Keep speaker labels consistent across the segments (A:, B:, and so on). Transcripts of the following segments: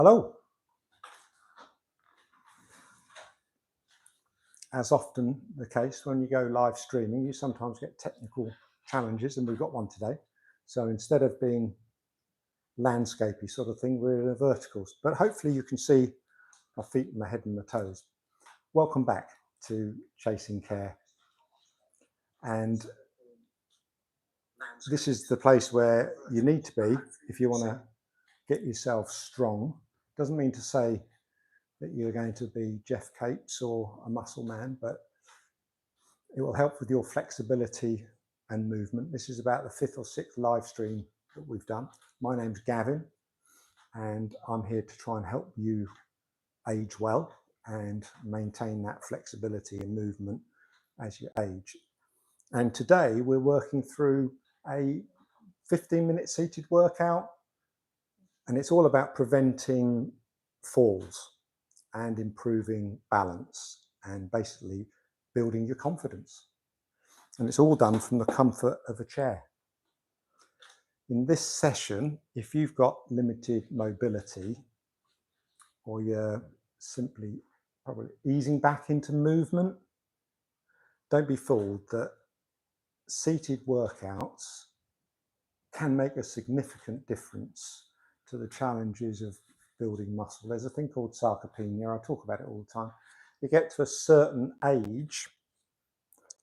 A: Hello. As often the case when you go live streaming, you sometimes get technical challenges, and we've got one today. So instead of being landscapey sort of thing, we're in a verticals. But hopefully you can see my feet, my head and my toes. Welcome back to Chasing Care. And this is the place where you need to be if you want to get yourself strong. Doesn't mean to say that you're going to be Jeff Capes or a muscle man, but it will help with your flexibility and movement. This is about the 5th or 6th live stream that we've done. My name's Gavin, and I'm here to try and help you age well and maintain that flexibility and movement as you age. And today we're working through a 15-minute seated workout, and it's all about preventing falls and improving balance and basically building your confidence. And it's all done from the comfort of a chair. In this session, if you've got limited mobility, or you're simply probably easing back into movement, don't be fooled that seated workouts can make a significant difference to the challenges of building muscle. There's a thing called sarcopenia. I talk about it all the time. You get to a certain age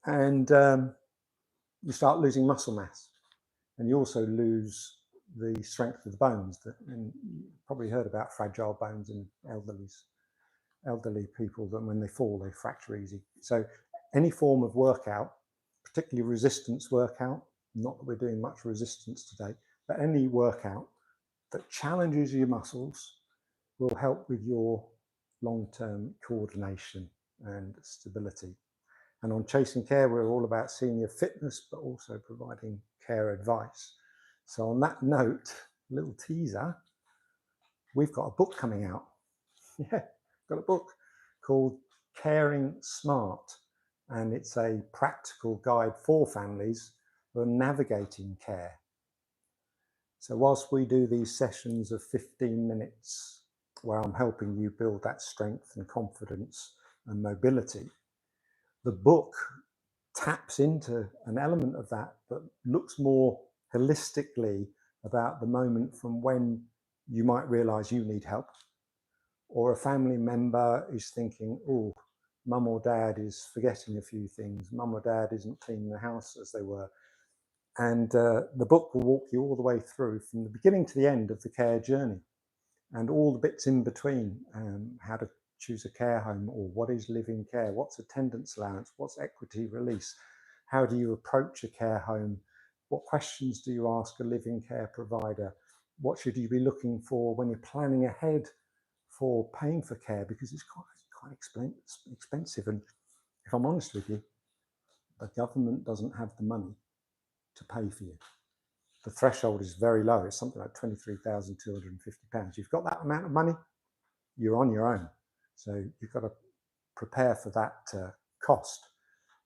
A: and you start losing muscle mass, and you also lose the strength of the bones. And you've probably heard about fragile bones in elderly people, that when they fall, they fracture easy. So any form of workout, particularly resistance workout, not that we're doing much resistance today, but any workout that challenges your muscles will help with your long-term coordination and stability. And on Chasing Care, we're all about senior fitness, but also providing care advice. So on that note, a little teaser, we've got a book coming out. Yeah, got a book called Caring Smart, and it's a practical guide for families who are navigating care. So whilst we do these sessions of 15 minutes where I'm helping you build that strength and confidence and mobility, the book taps into an element of that, but looks more holistically about the moment from when you might realize you need help, or a family member is thinking, oh, mum or dad is forgetting a few things, mum or dad isn't cleaning the house as they were. And the book will walk you all the way through from the beginning to the end of the care journey, and all the bits in between, how to choose a care home, or what is living care, what's attendance allowance, what's equity release, how do you approach a care home, what questions do you ask a living care provider, what should you be looking for when you're planning ahead for paying for care, because it's quite expensive. And if I'm honest with you, the government doesn't have the money to pay for you. The threshold is very low. It's something like £23,250. You've got that amount of money, you're on your own. So you've got to prepare for that cost.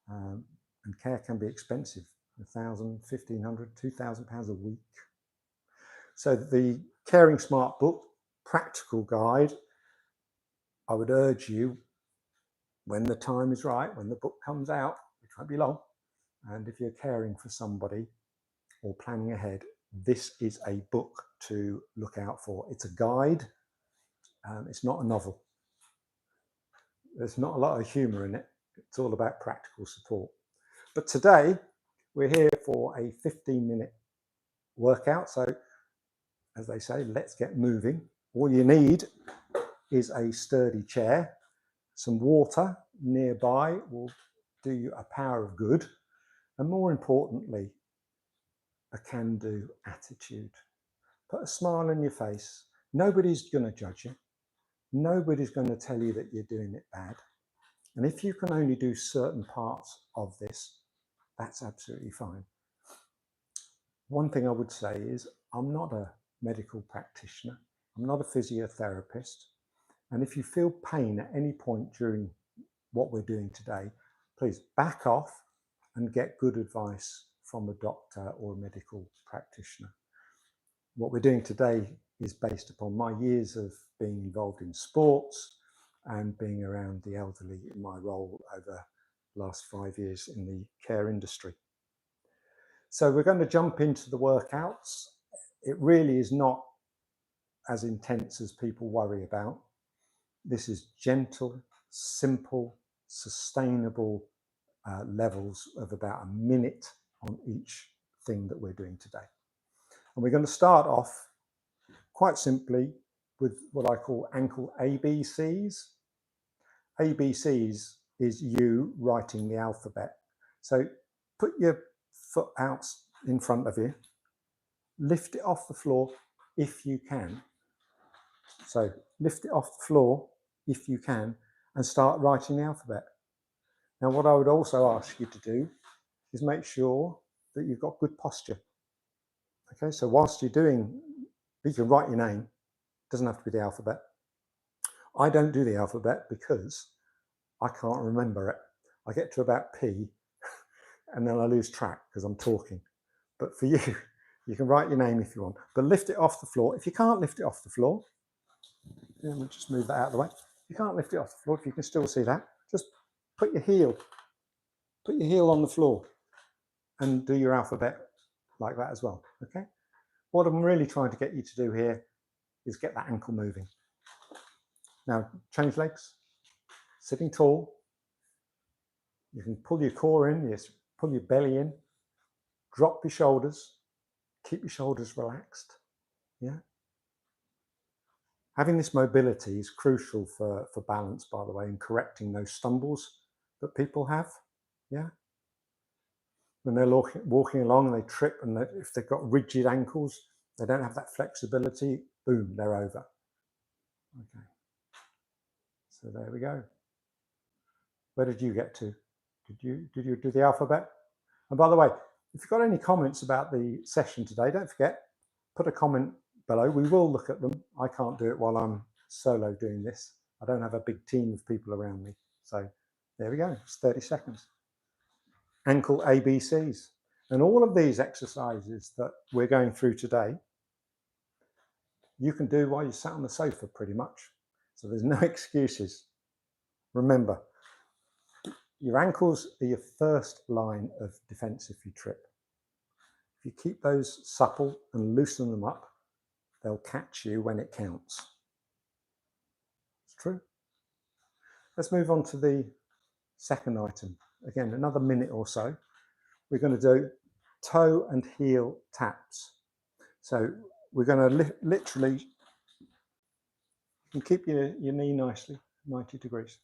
A: And care can be expensive, £1,000, £1,500, £2,000 a week. So the Caring Smart book, practical guide, I would urge you, when the time is right, when the book comes out, which won't be long, and if you're caring for somebody or planning ahead, this is a book to look out for. It's a guide. It's not a novel. There's not a lot of humor in it. It's all about practical support. But today we're here for a 15-minute workout. So as they say, let's get moving. All you need is a sturdy chair. Some water nearby will do you a power of good. And more importantly, a can-do attitude. Put a smile on your face. Nobody's going to judge you. Nobody's going to tell you that you're doing it bad. And if you can only do certain parts of this, that's absolutely fine. One thing I would say is I'm not a medical practitioner. I'm not a physiotherapist. And if you feel pain at any point during what we're doing today, please back off and get good advice from a doctor or a medical practitioner. What we're doing today is based upon my years of being involved in sports and being around the elderly in my role over the last 5 years in the care industry. So we're going to jump into the workouts. It really is not as intense as people worry about. This is gentle, simple, sustainable levels of about a minute on each thing that we're doing today. And we're going to start off quite simply with what I call ankle ABCs. ABCs is you writing the alphabet. So put your foot out in front of you, lift it off the floor if you can. So lift it off the floor if you can and start writing the alphabet. Now, what I would also ask you to do is make sure that you've got good posture. Okay, so whilst you're doing, you can write your name, it doesn't have to be the alphabet. I don't do the alphabet because I can't remember it. I get to about P and then I lose track because I'm talking. But for you, you can write your name if you want, but lift it off the floor. If you can't lift it off the floor, then we'll just move that out of the way. If you can't lift it off the floor, if you can still see that, just put your heel on the floor and do your alphabet like that as well, okay? What I'm really trying to get you to do here is get that ankle moving. Now, change legs, sitting tall. You can pull your core in, yes, pull your belly in, drop your shoulders, keep your shoulders relaxed, yeah? Having this mobility is crucial for balance, by the way, and correcting those stumbles that people have, yeah? When they're walking along and they trip, and if they've got rigid ankles, they don't have that flexibility, boom, they're over. Okay, so there we go. Where did you get to? Did you do the alphabet? And by the way, if you've got any comments about the session today, don't forget, put a comment below. We will look at them. I can't do it while I'm solo doing this. I don't have a big team of people around me. So there we go, it's 30 seconds. Ankle ABCs. And all of these exercises that we're going through today, you can do while you're sat on the sofa pretty much. So there's no excuses. Remember, your ankles are your first line of defense if you trip. If you keep those supple and loosen them up, they'll catch you when it counts. It's true. Let's move on to the second item. Again, another minute or so. We're going to do toe and heel taps. So we're going to literally, you can keep your knee nicely, 90 degrees.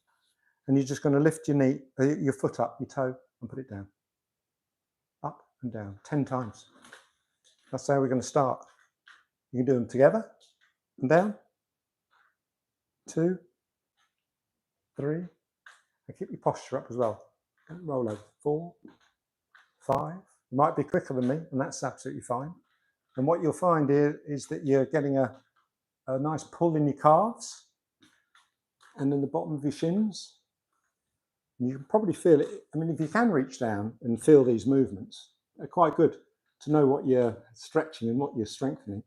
A: And you're just going to lift your foot up, your toe, and put it down. Up and down, 10 times. That's how we're going to start. You can do them together and down. 2, 3, and keep your posture up as well. Don't roll over. 4, 5. You might be quicker than me, and that's absolutely fine. And what you'll find here is that you're getting a nice pull in your calves and in the bottom of your shins. And you can probably feel it. I mean, if you can reach down and feel these movements, they're quite good to know what you're stretching and what you're strengthening.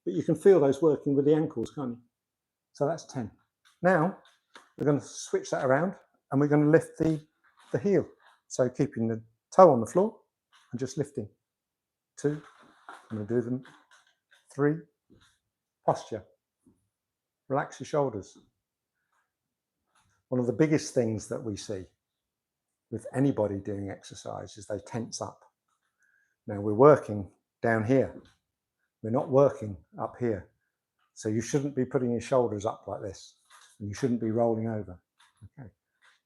A: But you can feel those working with the ankles, can't you? So that's 10. Now, we're going to switch that around and we're going to lift the heel. So keeping the toe on the floor and just lifting. 2, I'm going to do them. 3, posture. Relax your shoulders. One of the biggest things that we see with anybody doing exercise is they tense up. Now we're working down here. We're not working up here. So you shouldn't be putting your shoulders up like this. And you shouldn't be rolling over. Okay.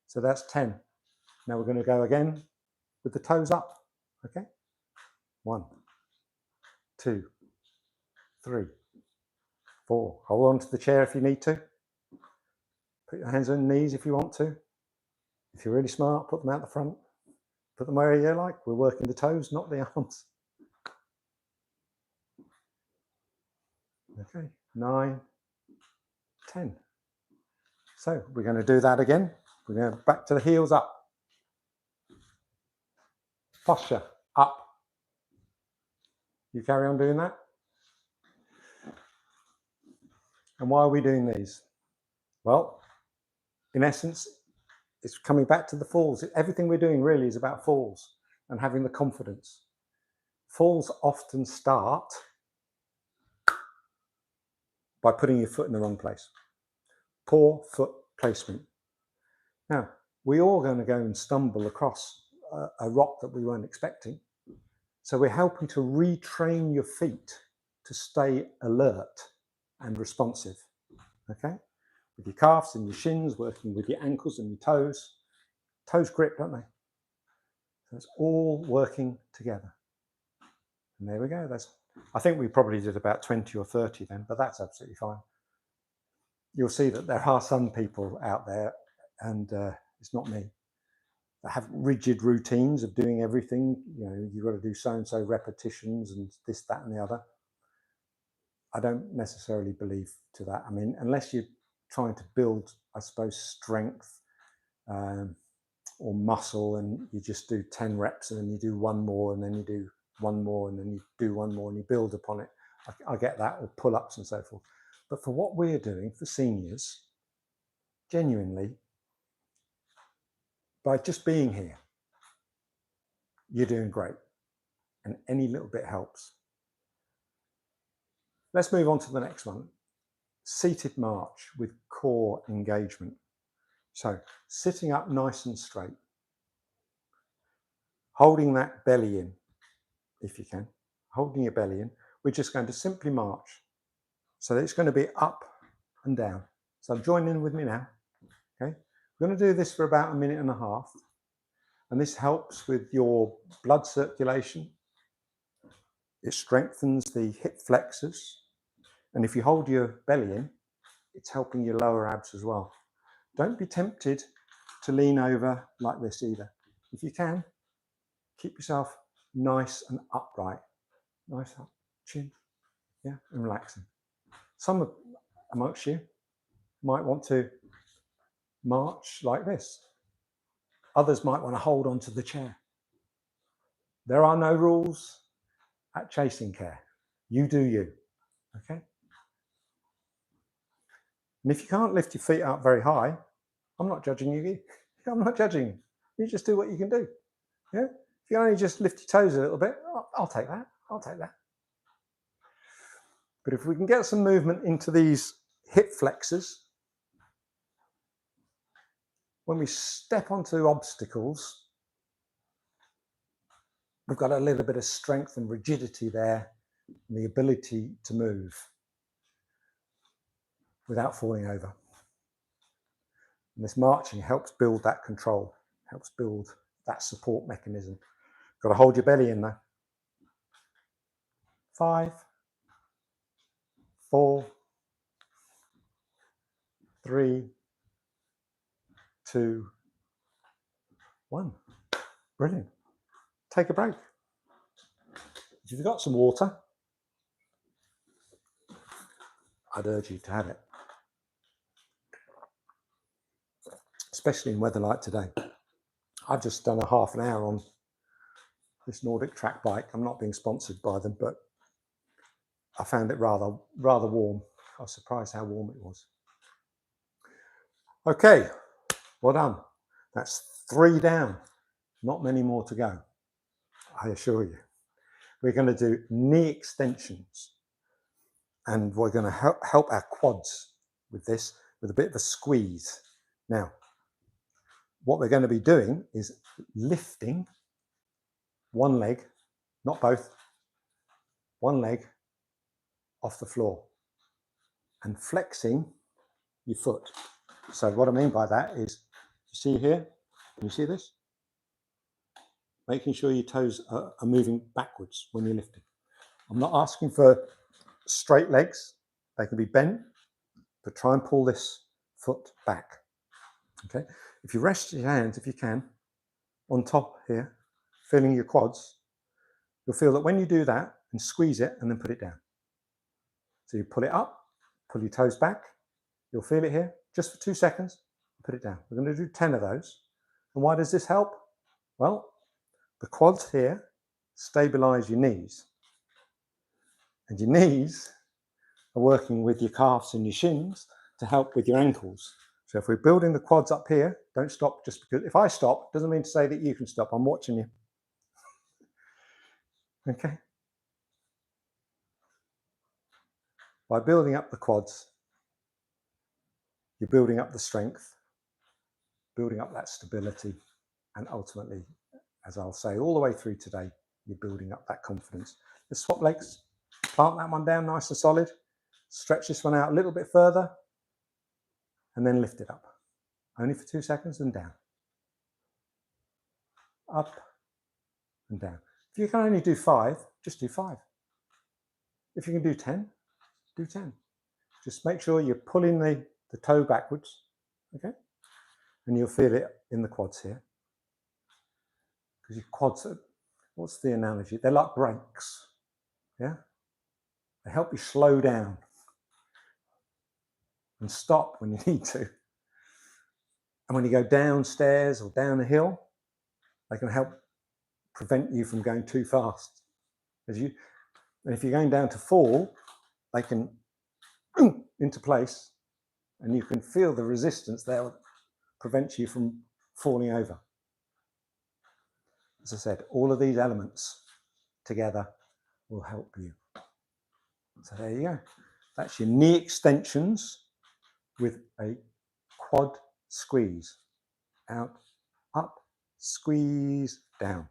A: So that's 10. Now we're going to go again with the toes up. Okay. 1, 2, 3, 4. Hold on to the chair if you need to. Put your hands on your knees if you want to. If you're really smart, put them out the front. Put them where you like. We're working the toes, not the arms. Okay, 9, 10. So we're going to do that again. We're going to back to the heels up. Posture up. You carry on doing that. And why are we doing these? Well, in essence, it's coming back to the falls. Everything we're doing really is about falls and having the confidence. Falls often start by putting your foot in the wrong place. Poor foot placement. Now, we're all going to go and stumble across a rock that we weren't expecting. So we're helping to retrain your feet to stay alert and responsive, okay? With your calves and your shins, working with your ankles and your toes. Toes grip, don't they? So it's all working together. And there we go. I think we probably did about 20 or 30 then, but that's absolutely fine. You'll see that there are some people out there, and it's not me, that have rigid routines of doing everything. You know, you've got to do so-and-so repetitions and this, that, and the other. I don't necessarily believe to that. I mean, unless you're trying to build, I suppose, strength or muscle, and you just do 10 reps and then you do one more and then you do one more and then you do one more and you build upon it. I get that, or pull-ups and so forth. But for what we're doing for seniors, genuinely, by just being here, you're doing great. And any little bit helps. Let's move on to the next one. Seated march with core engagement. So sitting up nice and straight, holding that belly in, if you can, holding your belly in. We're just going to simply march. So it's going to be up and down. So join in with me now. Okay, we're going to do this for about 1.5 minutes. And this helps with your blood circulation. It strengthens the hip flexors. And if you hold your belly in, it's helping your lower abs as well. Don't be tempted to lean over like this either. If you can, keep yourself nice and upright. Nice up, chin, yeah, and relaxing. Some amongst you might want to march like this. Others might want to hold on to the chair. There are no rules at Chasing Care. You do you, okay? And if you can't lift your feet up very high, I'm not judging you. I'm not judging you. You just do what you can do. Yeah? If you only just lift your toes a little bit, I'll take that. I'll take that. But if we can get some movement into these hip flexors, when we step onto obstacles, we've got a little bit of strength and rigidity there, and the ability to move without falling over. And this marching helps build that control, helps build that support mechanism. Got to hold your belly in there. 5, 4, 3, 2, 1. Brilliant. Take a break. If you've got some water, I'd urge you to have it. Especially in weather like today. I've just done a half an hour on this Nordic track bike. I'm not being sponsored by them, but I found it rather warm. I was surprised how warm it was. Okay, well done. That's 3 down. Not many more to go, I assure you. We're going to do knee extensions, and we're going to help our quads with this, with a bit of a squeeze. Now, what we're going to be doing is lifting one leg, not both, one leg off the floor and flexing your foot. So what I mean by that is, you see here, can you see this? Making sure your toes are moving backwards when you're lifting. I'm not asking for straight legs. They can be bent, but try and pull this foot back. Okay. If you rest your hands, if you can, on top here, feeling your quads, you'll feel that when you do that, and squeeze it and then put it down. So you pull it up, pull your toes back. You'll feel it here, just for 2 seconds, put it down. We're going to do 10 of those. And why does this help? Well, the quads here stabilize your knees. And your knees are working with your calves and your shins to help with your ankles. So if we're building the quads up here, don't stop just because. If I stop, doesn't mean to say that you can stop. I'm watching you. Okay. By building up the quads, you're building up the strength, building up that stability, and ultimately, as I'll say all the way through today, you're building up that confidence. Let's swap legs, plant that one down nice and solid, stretch this one out a little bit further, and then lift it up. Only for 2 seconds and down. Up and down. If you can only do 5, just do 5. If you can do 10, do 10. Just make sure you're pulling the toe backwards, okay? And you'll feel it in the quads here. Because your quads are, what's the analogy? They're like brakes, yeah? They help you slow down and stop when you need to. And when you go downstairs or down a hill, they can help prevent you from going too fast. And if you're going down to fall, they can into place, and you can feel the resistance there that prevents you from falling over. As I said, all of these elements together will help you. So there you go. That's your knee extensions with a quad squeeze. Out, up, squeeze, down.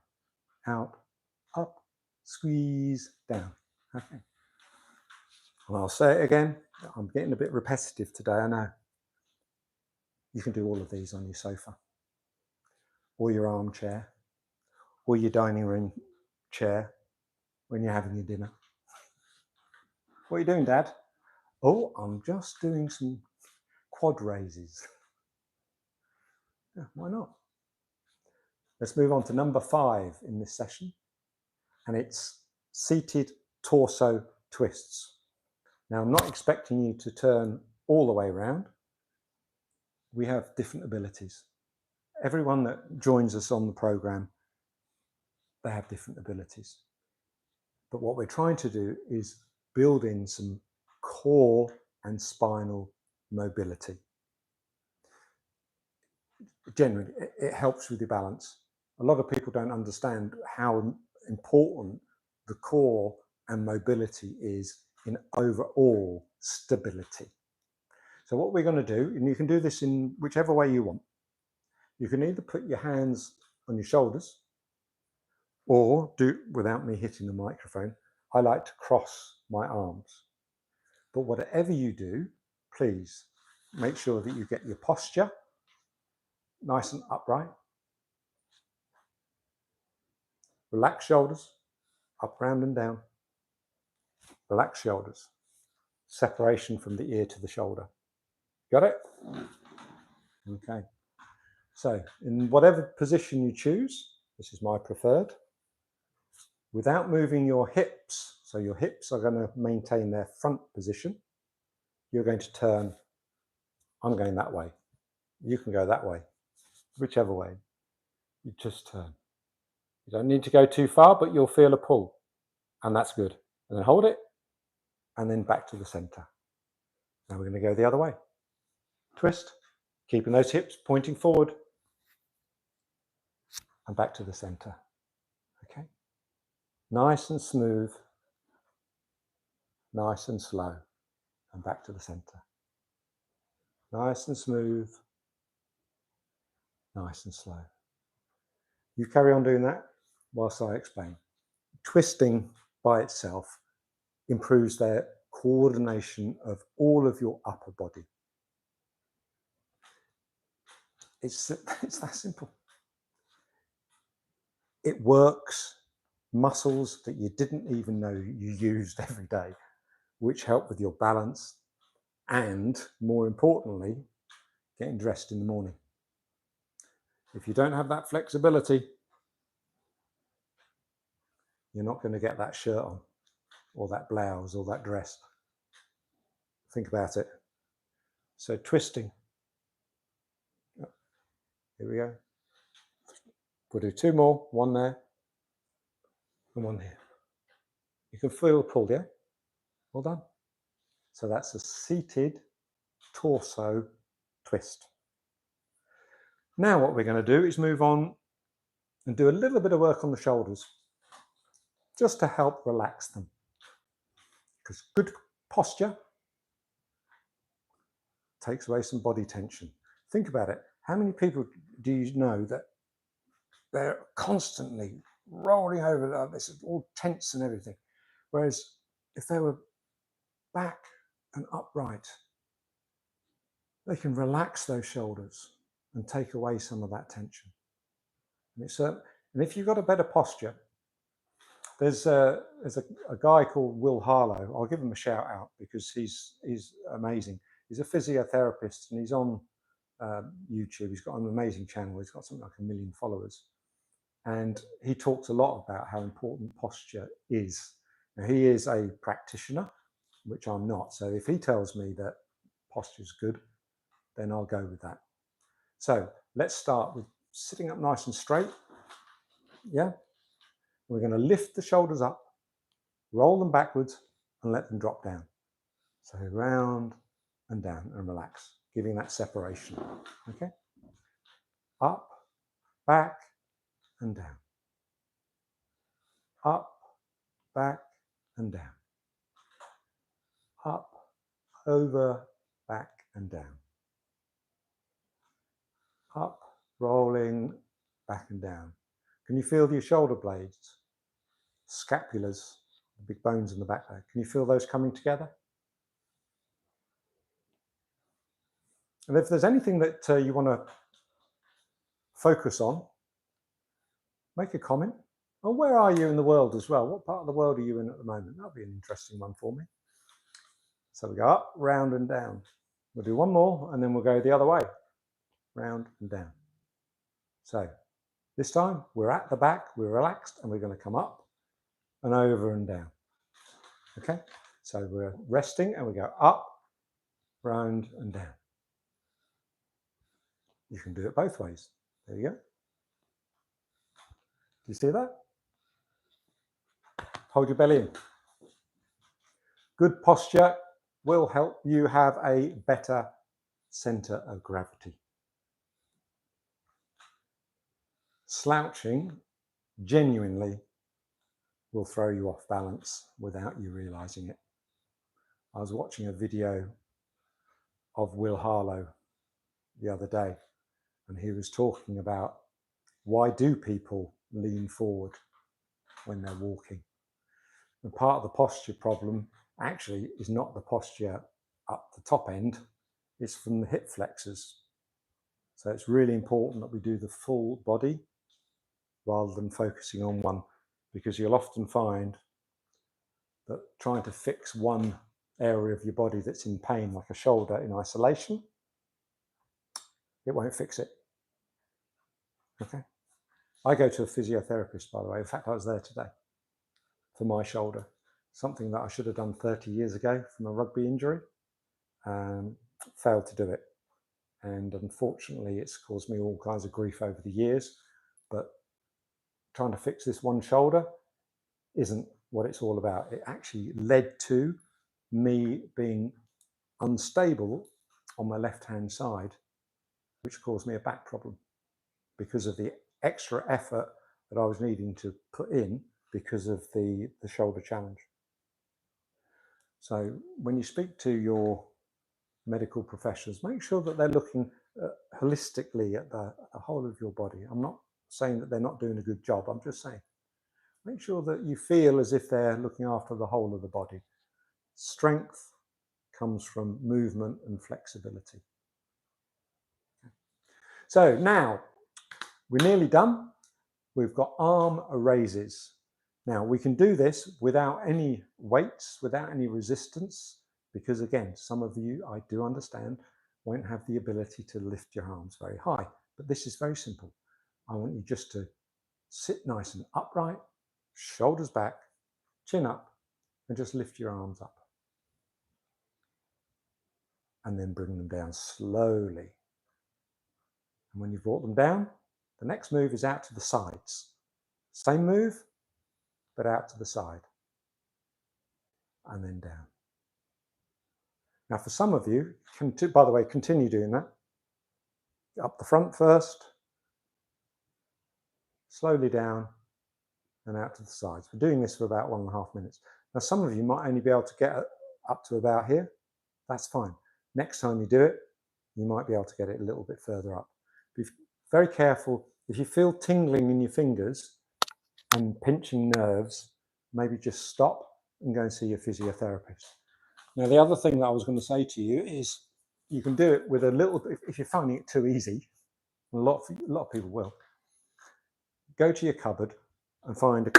A: Out, up, squeeze, down. Okay. And I'll say it again. I'm getting a bit repetitive today, I know. You can do all of these on your sofa, or your armchair, or your dining room chair when you're having your dinner. What are you doing, Dad? Oh, I'm just doing some quad raises. Yeah, why not? Let's move on to number 5 in this session, and it's seated torso twists. Now, I'm not expecting you to turn all the way around. We have different abilities. Everyone that joins us on the program, they have different abilities. But what we're trying to do is build in some core and spinal mobility. Generally, it helps with your balance. A lot of people don't understand how important the core and mobility is in overall stability. So what we're going to do, and you can do this in whichever way you want. You can either put your hands on your shoulders, or do, without me hitting the microphone, I like to cross my arms. But whatever you do, please make sure that you get your posture nice and upright. Relax shoulders, up, round and down. Relax shoulders. Separation from the ear to the shoulder. Got it? Okay. So in whatever position you choose, this is my preferred, without moving your hips, so your hips are going to maintain their front position, you're going to turn. I'm going that way. You can go that way. Whichever way. You just turn. You don't need to go too far, but you'll feel a pull. And that's good. And then hold it. And then back to the center. Now we're going to go the other way. Twist. Keeping those hips pointing forward. And back to the center. Okay. Nice and smooth. Nice and slow. And back to the center. Nice and smooth. Nice and slow. You carry on doing that whilst I explain. Twisting by itself improves their coordination of all of your upper body. It's that simple. It works muscles that you didn't even know you used every day, which help with your balance and, more importantly, getting dressed in the morning. If you don't have that flexibility, you're not going to get that shirt on or that blouse or that dress. Think about it. So twisting. Here we go. We'll do 2 more, one there and one here. You can feel pulled, yeah? Well done. So that's a seated torso twist. Now what we're going to do is move on and do a little bit of work on the shoulders, just to help relax them. Because good posture takes away some body tension. Think about it. How many people do you know that they're constantly rolling over, this is all tense and everything? Whereas if they were back and upright, they can relax those shoulders and take away some of that tension. And if you've got a better posture, there's a guy called Will Harlow. I'll give him a shout out because he's amazing. He's a physiotherapist and he's on YouTube. He's got an amazing channel. He's got something like 1 million followers. And he talks a lot about how important posture is. Now, he is a practitioner, which I'm not. So if he tells me that posture is good, then I'll go with that. So let's start with sitting up nice and straight. Yeah. We're going to lift the shoulders up, roll them backwards, and let them drop down. So round and down and relax, giving that separation. Okay. Up, back, and down. Up, back, and down. Up, over, back, and down. Up, rolling, back and down. Can you feel your shoulder blades, scapulars, the big bones in the back there? Can you feel those coming together? And if there's anything that you want to focus on, make a comment. Or where are you in the world as well? What part of the world are you in at the moment? That'll be an interesting one for me. So we go up, round and down. We'll do one more and then we'll go the other way, round and down. So this time we're at the back, we're relaxed, and we're going to come up and over and down. Okay, so we're resting and we go up, round and down. You can do it both ways. There you go. Do you see that? Hold your belly in. Good posture will help you have a better center of gravity. Slouching genuinely will throw you off balance without you realizing it. I was watching a video of Will Harlow the other day, and he was talking about why do people lean forward when they're walking. And part of the posture problem actually is not the posture up the top end, it's from the hip flexors. So it's really important that we do the full body rather than focusing on one, because you'll often find that trying to fix one area of your body that's in pain, like a shoulder, in isolation, it won't fix it. Okay. I go to a physiotherapist, by the way. In fact, I was there today for my shoulder, something that I should have done 30 years ago from a rugby injury. Failed to do it. And unfortunately, it's caused me all kinds of grief over the years. But trying to fix this one shoulder isn't what it's all about. It actually led to me being unstable on my left-hand side, which caused me a back problem because of the extra effort that I was needing to put in because of the shoulder challenge. So when you speak to your medical professionals, make sure that they're looking holistically at the whole of your body. I'm not saying that they're not doing a good job. I'm just saying, make sure that you feel as if they're looking after the whole of the body. Strength comes from movement and flexibility. So now we're nearly done. We've got arm raises. Now we can do this without any weights, without any resistance, because again, some of you, I do understand, won't have the ability to lift your arms very high, but this is very simple. I want you just to sit nice and upright, shoulders back, chin up, and just lift your arms up. And then bring them down slowly. And when you've brought them down, the next move is out to the sides. Same move, but out to the side. And then down. Now, for some of you, by the way, continue doing that. Up the front first, slowly down and out to the sides. We're doing this for about 1.5 minutes. Now, some of you might only be able to get up to about here. That's fine. Next time you do it, you might be able to get it a little bit further up. Be very careful. If you feel tingling in your fingers and pinching nerves, maybe just stop and go and see your physiotherapist. Now, the other thing that I was going to say to you is you can do it with a little bit. If you're finding it too easy, a lot of people will, go to your cupboard and find a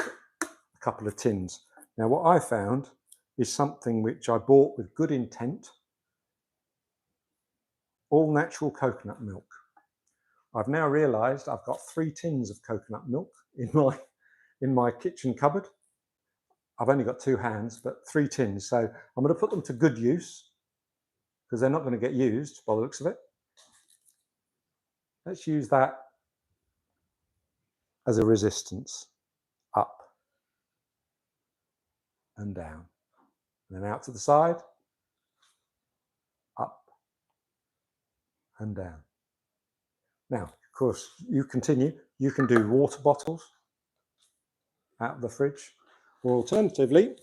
A: couple of tins. Now, what I found is something which I bought with good intent: all natural coconut milk. I've now realized I've got 3 tins of coconut milk in my kitchen cupboard. I've only got 2 hands, but 3 tins. So I'm going to put them to good use because they're not going to get used by the looks of it. Let's use that as a resistance, up and down, and then out to the side, up and down. Now, of course, you continue. You can do water bottles out of the fridge, or alternatively,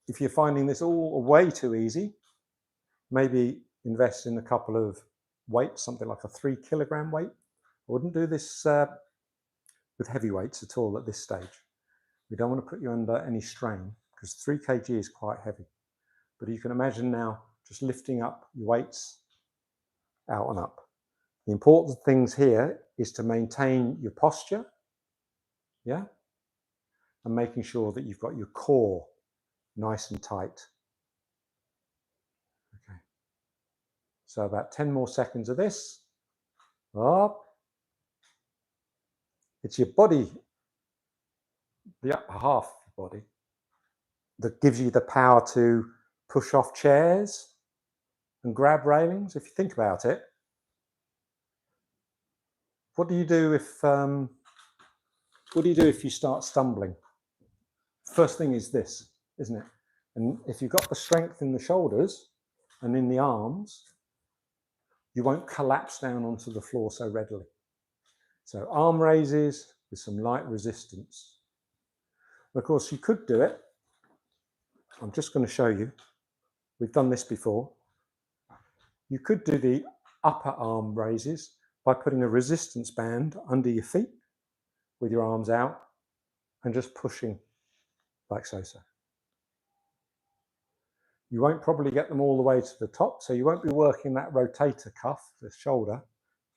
A: if you're finding this all way too easy, maybe invest in a couple of weights, something like a 3 kilogram weight. I wouldn't do this with heavy weights at all at this stage. We don't want to put you under any strain because 3 kg is quite heavy. But you can imagine now just lifting up your weights out and up. The important things here is to maintain your posture, yeah, and making sure that you've got your core nice and tight. Okay. So about 10 more seconds of this. Up. It's your body, the upper half of the body, that gives you the power to push off chairs and grab railings. If you think about it, what do you do if you start stumbling? First thing is this, isn't it? And if you've got the strength in the shoulders and in the arms, you won't collapse down onto the floor so readily. So arm raises with some light resistance. Of course, you could do it. I'm just going to show you. We've done this before. You could do the upper arm raises by putting a resistance band under your feet with your arms out and just pushing like so. You won't probably get them all the way to the top, so you won't be working that rotator cuff, the shoulder,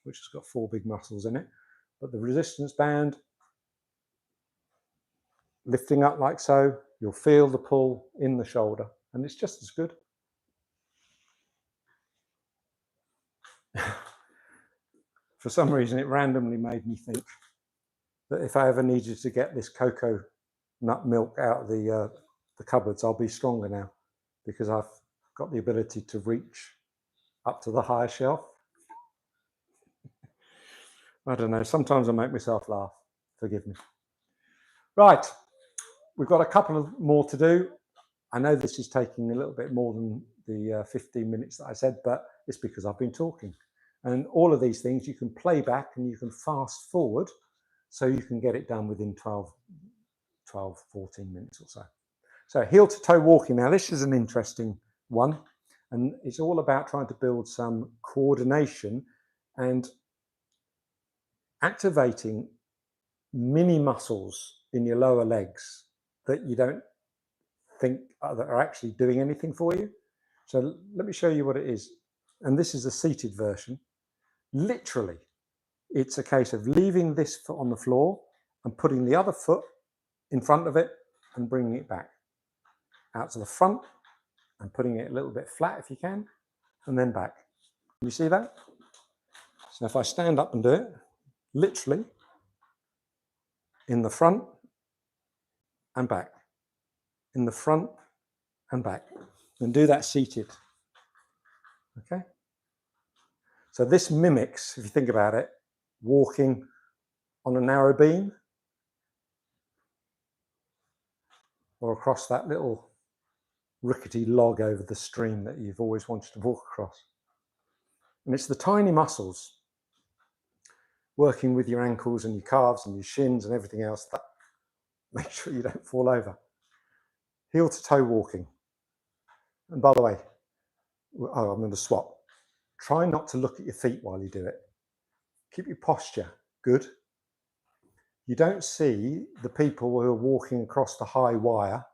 A: which has got 4 big muscles in it. But the resistance band, lifting up like so, you'll feel the pull in the shoulder, and it's just as good. For some reason, it randomly made me think that if I ever needed to get this cocoa nut milk out of the cupboards, I'll be stronger now because I've got the ability to reach up to the higher shelf. I don't know, sometimes I make myself laugh, forgive me. Right, we've got a couple of more to do. I know this is taking a little bit more than the 15 minutes that I said, but it's because I've been talking. And all of these things you can play back and you can fast forward so you can get it done within 12, 14 minutes or so. So heel to toe walking. Now this is an interesting one, and it's all about trying to build some coordination and activating mini muscles in your lower legs that you don't think that are actually doing anything for you. So let me show you what it is. And this is a seated version. Literally, it's a case of leaving this foot on the floor and putting the other foot in front of it and bringing it back out to the front and putting it a little bit flat if you can, and then back. Can you see that? So if I stand up and do it, literally in the front and back, in the front and back, and do that seated. Okay? So this mimics, if you think about it, walking on a narrow beam or across that little rickety log over the stream that you've always wanted to walk across. And it's the tiny muscles working with your ankles and your calves and your shins and everything else that make sure you don't fall over. Heel to toe walking. And by the way, I'm going to swap. Try not to look at your feet while you do it. Keep your posture good. You don't see the people who are walking across the high wire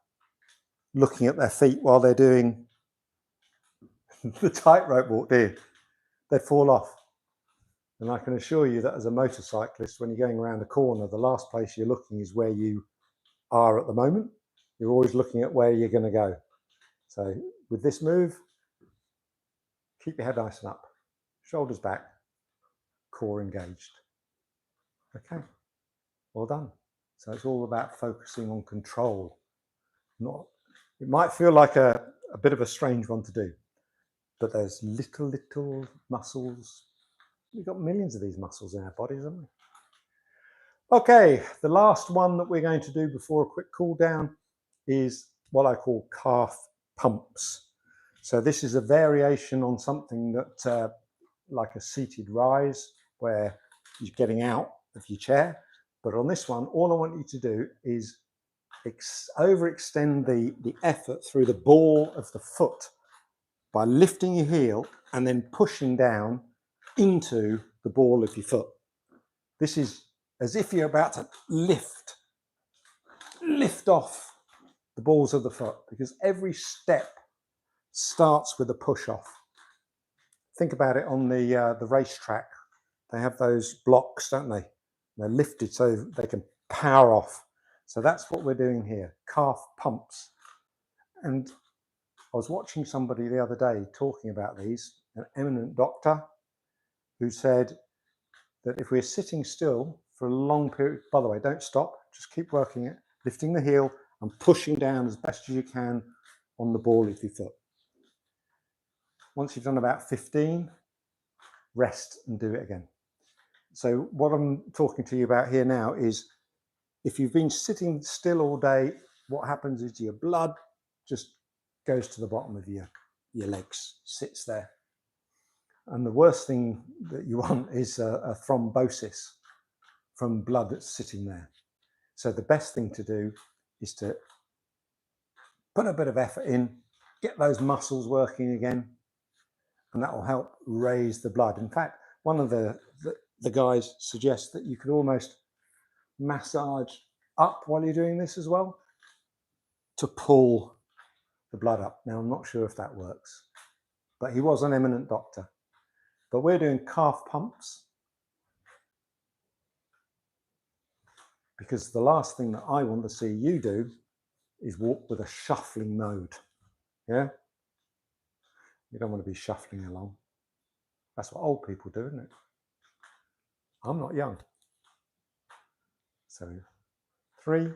A: looking at their feet while they're doing the tightrope walk, do you? They'd fall off. And I can assure you that as a motorcyclist, when you're going around a corner, the last place you're looking is where you are at the moment. You're always looking at where you're going to go. So with this move, keep your head nice and up, shoulders back, core engaged. Okay, well done. So it's all about focusing on control. It might feel like a bit of a strange one to do, but there's little muscles. We've got millions of these muscles in our bodies, haven't we? Okay, the last one that we're going to do before a quick cool down is what I call calf pumps. So this is a variation on something that like a seated rise where you're getting out of your chair. But on this one, all I want you to do is overextend the effort through the ball of the foot by lifting your heel and then pushing down into the ball of your foot. This is as if you're about to lift off the balls of the foot, because every step starts with a push off. Think about it on the racetrack. They have those blocks, don't they? They're lifted so they can power off. So that's what we're doing here, calf pumps. And I was watching somebody the other day talking about these, an eminent doctor, who said that if we're sitting still for a long period, by the way, don't stop, just keep working it, lifting the heel and pushing down as best as you can on the ball of your foot. Once you've done about 15, rest and do it again. So what I'm talking to you about here now is if you've been sitting still all day, what happens is your blood just goes to the bottom of your legs, sits there. And the worst thing that you want is a thrombosis from blood that's sitting there. So the best thing to do is to put a bit of effort in, get those muscles working again, and that will help raise the blood. In fact, one of the guys suggests that you could almost massage up while you're doing this as well to pull the blood up. Now, I'm not sure if that works, but he was an eminent doctor. But we're doing calf pumps because the last thing that I want to see you do is walk with a shuffling mode. Yeah? You don't want to be shuffling along. That's what old people do, isn't it? I'm not young. So 3,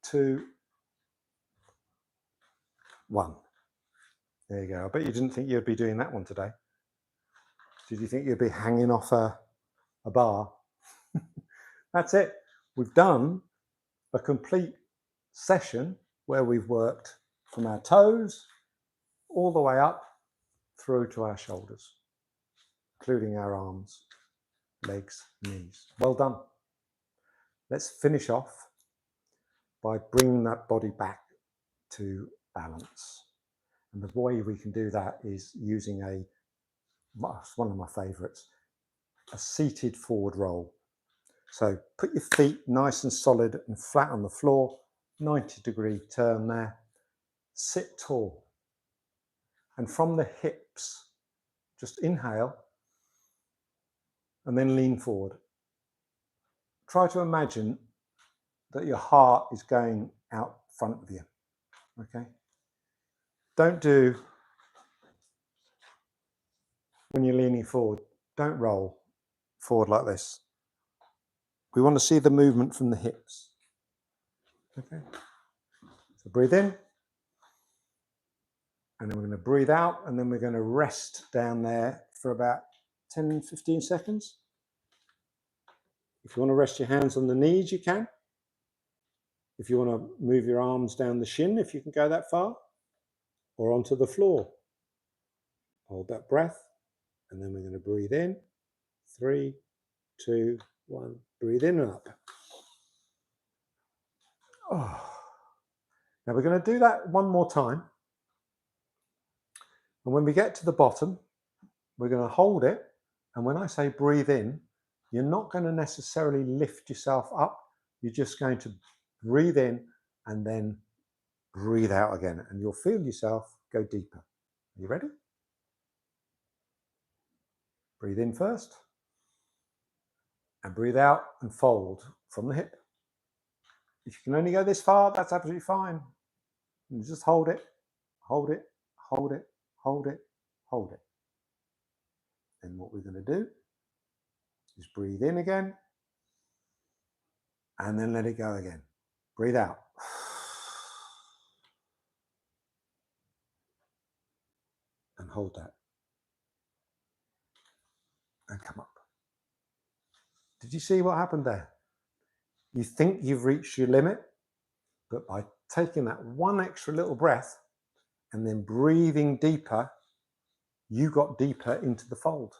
A: 2, 1. There you go. I bet you didn't think you'd be doing that one today. Did you think you'd be hanging off a bar? That's it. We've done a complete session where we've worked from our toes all the way up through to our shoulders, including our arms, legs, knees. Well done. Let's finish off by bringing that body back to balance. And the way we can do that is using one of my favorites, a seated forward roll. So put your feet nice and solid and flat on the floor, 90-degree turn there. Sit tall. And from the hips, just inhale and then lean forward. Try to imagine that your heart is going out front of you. Okay? Don't do, when you're leaning forward, don't roll forward like this. We want to see the movement from the hips. Okay? So breathe in. And then we're going to breathe out, and then we're going to rest down there for about 10, 15 seconds. If you want to rest your hands on the knees, you can. If you want to move your arms down the shin, if you can go that far, or onto the floor. Hold that breath, and then we're going to breathe in. 3, 2, 1. Breathe in and up. Oh. Now we're going to do that one more time. And when we get to the bottom, we're going to hold it. And when I say breathe in, you're not going to necessarily lift yourself up. You're just going to breathe in and then breathe out again. And you'll feel yourself go deeper. Are you ready? Breathe in first. And breathe out and fold from the hip. If you can only go this far, that's absolutely fine. And just hold it, hold it, hold it, hold it, hold it. And what we're going to do is breathe in again and then let it go again. Breathe out. And hold that. And come up. Did you see what happened there? You think you've reached your limit, but by taking that one extra little breath and then breathing deeper, you got deeper into the fold.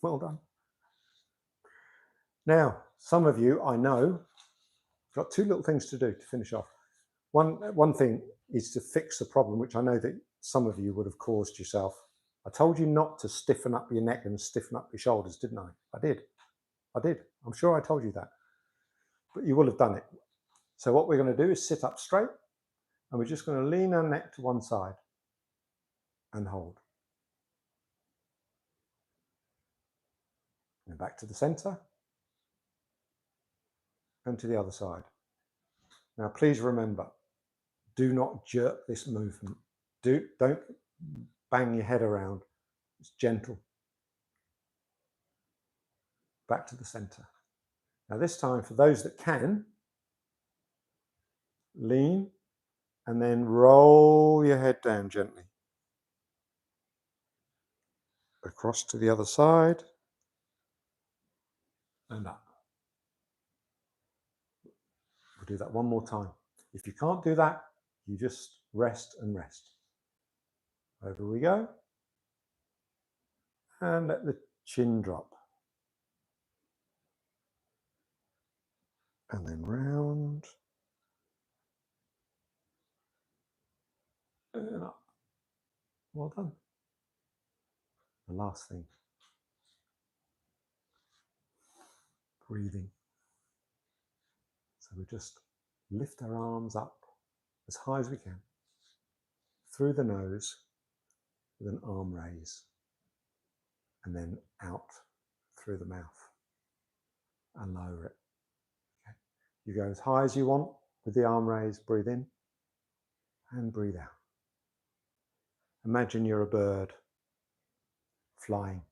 A: Well done. Now, some of you, I know, got 2 little things to do to finish off. One thing is to fix the problem, which I know that some of you would have caused yourself. I told you not to stiffen up your neck and stiffen up your shoulders, didn't I? I did. I'm sure I told you that. But you will have done it. So what we're going to do is sit up straight, and we're just going to lean our neck to one side and hold. And back to the center and to the other side. Now, please remember, do not jerk this movement. Don't bang your head around. It's gentle. Back to the center. Now this time, for those that can, lean and then roll your head down gently. Across to the other side and up. We'll do that one more time. If you can't do that, you just rest and rest. Over we go. And let the chin drop. And then round. And up. Well done. The last thing. Breathing. So we just lift our arms up as high as we can. Through the nose with an arm raise. And then out through the mouth. And lower it. Okay. You go as high as you want with the arm raised. Breathe in and breathe out. Imagine you're a bird flying,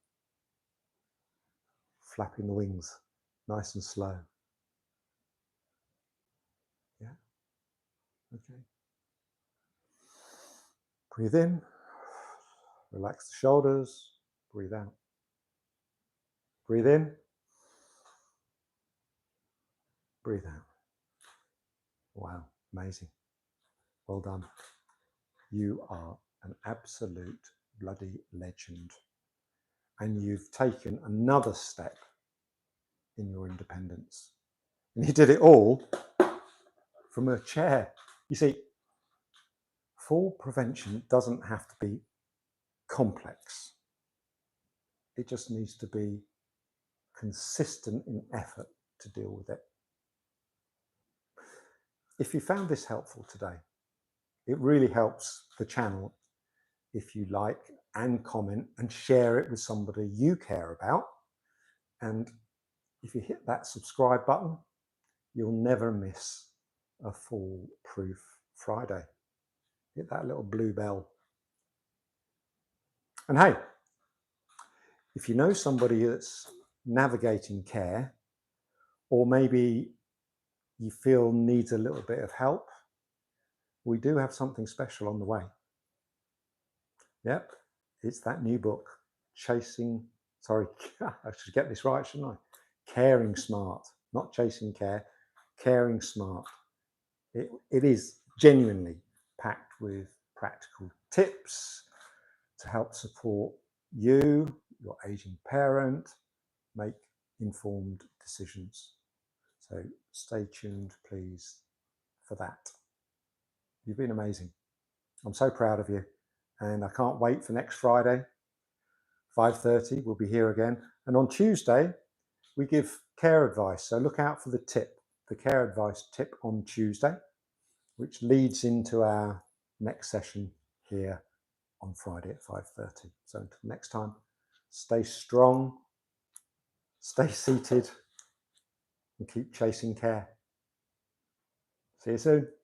A: flapping the wings, nice and slow. Yeah? Okay. Breathe in, relax the shoulders, breathe out. Breathe in, breathe out. Wow, amazing. Well done. You are an absolute bloody legend. And you've taken another step in your independence. And you did it all from a chair. You see, fall prevention doesn't have to be complex. It just needs to be consistent in effort to deal with it. If you found this helpful today, it really helps the channel if you like and comment and share it with somebody you care about. And if you hit that subscribe button, you'll never miss a Foolproof Friday. Hit that little blue bell. And hey, if you know somebody that's navigating care, or maybe you feel needs a little bit of help, we do have something special on the way. Yep, it's that new book, I should get this right, shouldn't I? Caring Smart, not Chasing Care, Caring Smart. It is genuinely packed with practical tips to help support you, your aging parent, make informed decisions. So stay tuned, please, for that. You've been amazing. I'm so proud of you. And I can't wait for next Friday, 5:30. We'll be here again. And on Tuesday, we give care advice. So look out for the care advice tip on Tuesday, which leads into our next session here on Friday at 5:30. So until next time, stay strong, stay seated, and keep chasing care. See you soon.